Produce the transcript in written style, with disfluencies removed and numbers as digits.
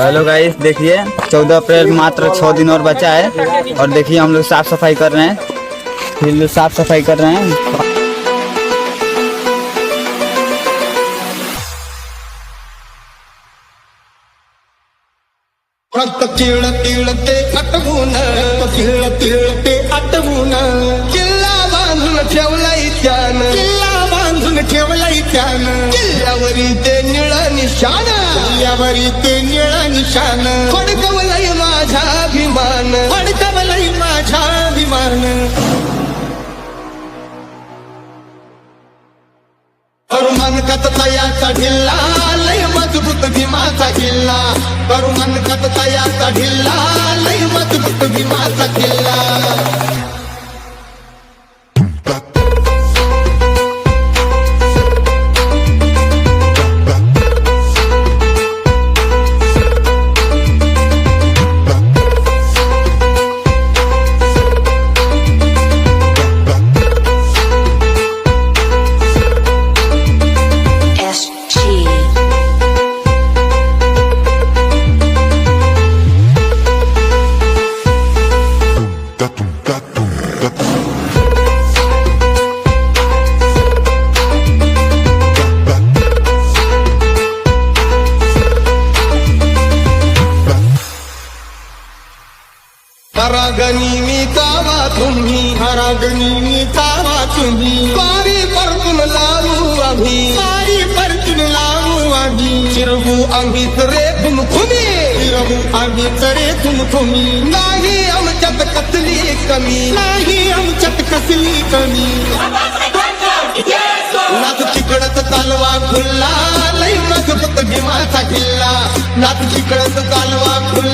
Hello guys, देखिए 14 अप्रैल मात्र 6 दिन और बचा है और देखिए हम लोग साफ सफाई कर रहे हैं। फिर साफ सफाई कर रहे हैं। तिळते आटवून तिळते आटवून किल्ला बांधून ठेवलाय त्यानं किल्ला बांधून ठेवलाय त्यानं किल्ल्यावरी ते निळ निशाण किल्ल्यावरी ते निळ निशाण फडकवलंय माझा अभिमान फडकवलंय माझा अभिमान मनकत तयाचा ढिल्ला लय मजबूत भीमाचा किल्ला करू मनकत तयाचा ढिल्ला लय मजबूत भीमाचा किल्ला हरागनी मी कावा तुम्ही हरागनी मी कावा तुम्ही पारी परतून लावू आम्ही पारी परतून लावू आम्ही शिरवू आम्ही तरे तुम्ही शिरवू आम्ही तरे तुम्ही नाही आमच्यात कसली कमी नाही आमच्यात कसली कमी नाच तिकडच चालवा खुल्ला लई मजबूत भीमाचा किल्ला नाच तिकडच चालवा खुल्ला